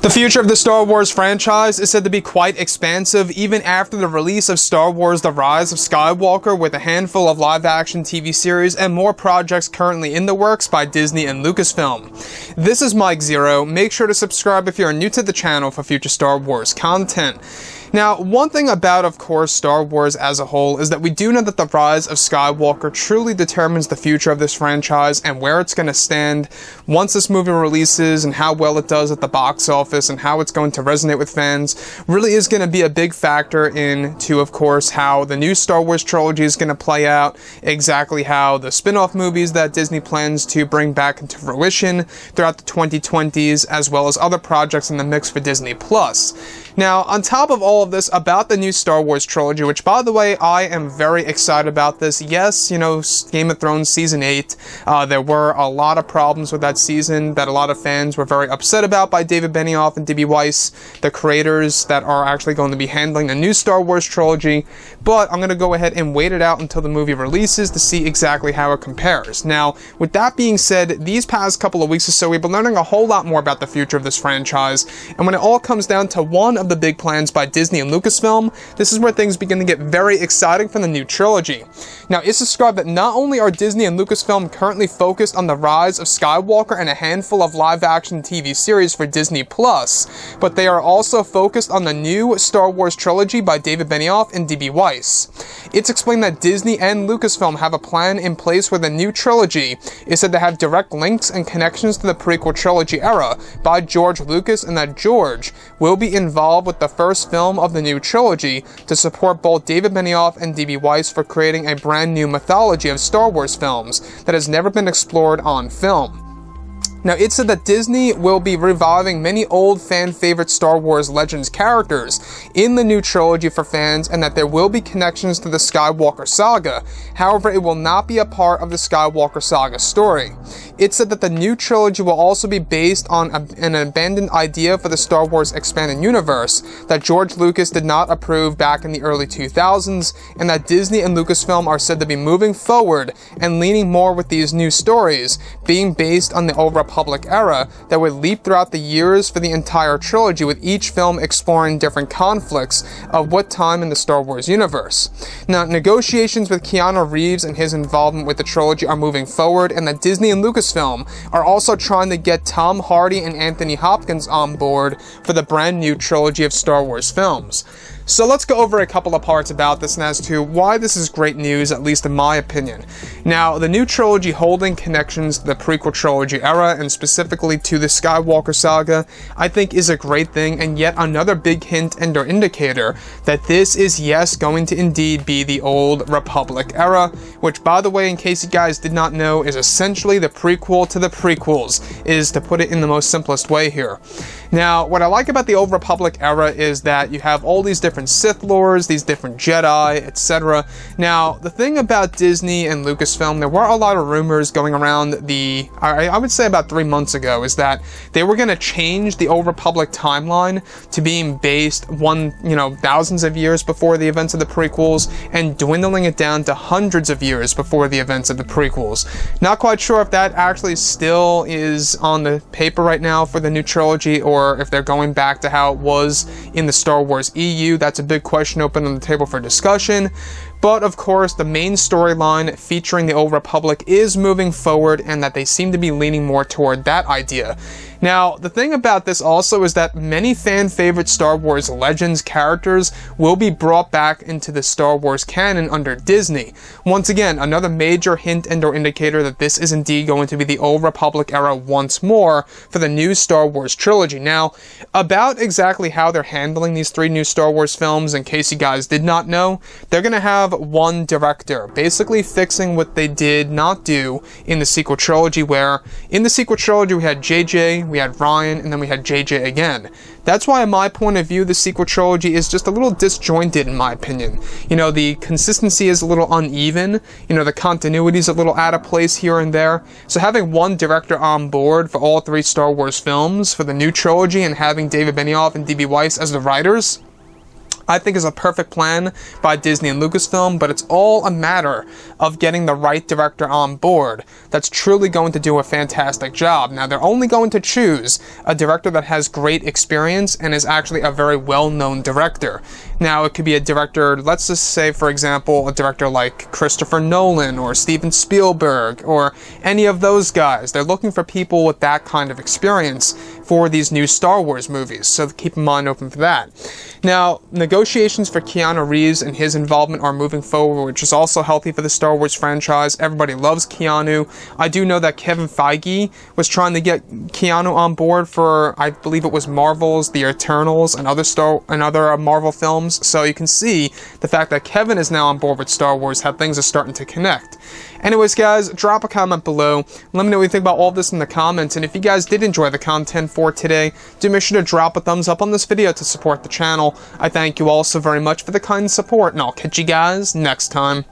The future of the Star Wars franchise is said to be quite expansive even after the release of Star Wars The Rise of Skywalker, with a handful of live-action TV series and more projects currently in the works by Disney and Lucasfilm. This is Mike Zero. Make sure to subscribe if you are new to the channel for future Star Wars content. Now, one thing about, of course, Star Wars as a whole is that we do know that The Rise of Skywalker truly determines the future of this franchise and where it's going to stand once this movie releases, and how well it does at the box office and how it's going to resonate with fans really is going to be a big factor into, of course, how the new Star Wars trilogy is going to play out, exactly how the spin-off movies that Disney plans to bring back into fruition throughout the 2020s, as well as other projects in the mix for Disney+. Now, on top of all of this, about the new Star Wars trilogy, which, by the way, I am very excited about this. Yes, you know, Game of Thrones Season 8, there were a lot of problems with that season that a lot of fans were very upset about by David Benioff and D.B. Weiss, the creators that are actually going to be handling the new Star Wars trilogy, but I'm going to go ahead and wait it out until the movie releases to see exactly how it compares. Now, with that being said, these past couple of weeks or so, we've been learning a whole lot more about the future of this franchise, and when it all comes down to one of the big plans by Disney and Lucasfilm, this is where things begin to get very exciting for the new trilogy. Now, it's described that not only are Disney and Lucasfilm currently focused on the Rise of Skywalker and a handful of live-action TV series for Disney+, but they are also focused on the new Star Wars trilogy by David Benioff and D.B. Weiss. It's explained that Disney and Lucasfilm have a plan in place where the new trilogy is said to have direct links and connections to the prequel trilogy era by George Lucas, and that George will be involved with the first film of the new trilogy to support both David Benioff and D.B. Weiss for creating a brand new mythology of Star Wars films that has never been explored on film. Now, it's said that Disney will be reviving many old fan-favorite Star Wars Legends characters in the new trilogy for fans, and that there will be connections to the Skywalker saga. However, it will not be a part of the Skywalker saga story. It's said that the new trilogy will also be based on an abandoned idea for the Star Wars expanded universe that George Lucas did not approve back in the early 2000s, and that Disney and Lucasfilm are said to be moving forward and leaning more with these new stories, being based on the Old Republic era that would leap throughout the years for the entire trilogy, with each film exploring different conflicts of what time in the Star Wars universe. Now, negotiations with Keanu Reeves and his involvement with the trilogy are moving forward, and that Disney and Lucasfilm are also trying to get Tom Hardy and Anthony Hopkins on board for the brand new trilogy of Star Wars films. So let's go over a couple of parts about this and as to why this is great news, at least in my opinion. Now, the new trilogy holding connections to the prequel trilogy era, and specifically to the Skywalker saga, I think is a great thing, and yet another big hint and or indicator that this is, yes, going to indeed be the Old Republic era, which, by the way, in case you guys did not know, is essentially the prequel to the prequels, is to put it in the most simplest way here. Now, what I like about the Old Republic era is that you have all these different Sith Lords, these different Jedi, etc. Now, the thing about Disney and Lucasfilm, there were a lot of rumors going around I would say about 3 months ago, is that they were going to change the Old Republic timeline to being based thousands of years before the events of the prequels, and dwindling it down to hundreds of years before the events of the prequels. Not quite sure if that actually still is on the paper right now for the new trilogy, or if they're going back to how it was in the Star Wars EU. That's a big question open on the table for discussion. But, of course, the main storyline featuring the Old Republic is moving forward, and that they seem to be leaning more toward that idea. Now, the thing about this also is that many fan-favorite Star Wars Legends characters will be brought back into the Star Wars canon under Disney. Once again, another major hint and or indicator that this is indeed going to be the Old Republic era once more for the new Star Wars trilogy. Now, about exactly how they're handling these 3 new Star Wars films, in case you guys did not know, they're going to have one director, basically fixing what they did not do in the sequel trilogy, where in the sequel trilogy we had JJ, we had Ryan, and then we had JJ again. That's why, in my point of view, the sequel trilogy is just a little disjointed, in my opinion. You know, the consistency is a little uneven, the continuity is a little out of place here and there. So having one director on board for all 3 Star Wars films for the new trilogy, and having David Benioff and D.B. Weiss as the writers, I think is a perfect plan by Disney and Lucasfilm, but it's all a matter of getting the right director on board that's truly going to do a fantastic job. Now, they're only going to choose a director that has great experience and is actually a very well-known director. Now, it could be a director, let's just say, for example, a director like Christopher Nolan or Steven Spielberg or any of those guys. They're looking for people with that kind of experience for these new Star Wars movies, so keep in mind open for that. Now, negotiations for Keanu Reeves and his involvement are moving forward, which is also healthy for the Star Wars franchise. Everybody loves Keanu. I do know that Kevin Feige was trying to get Keanu on board for, I believe it was Marvel's The Eternals and other Marvel films, so you can see the fact that Kevin is now on board with Star Wars, how things are starting to connect. Anyways, guys, drop a comment below. Let me know what you think about all this in the comments, and if you guys did enjoy the content for today, do make sure to drop a thumbs up on this video to support the channel. I thank you all so very much for the kind support, and I'll catch you guys next time.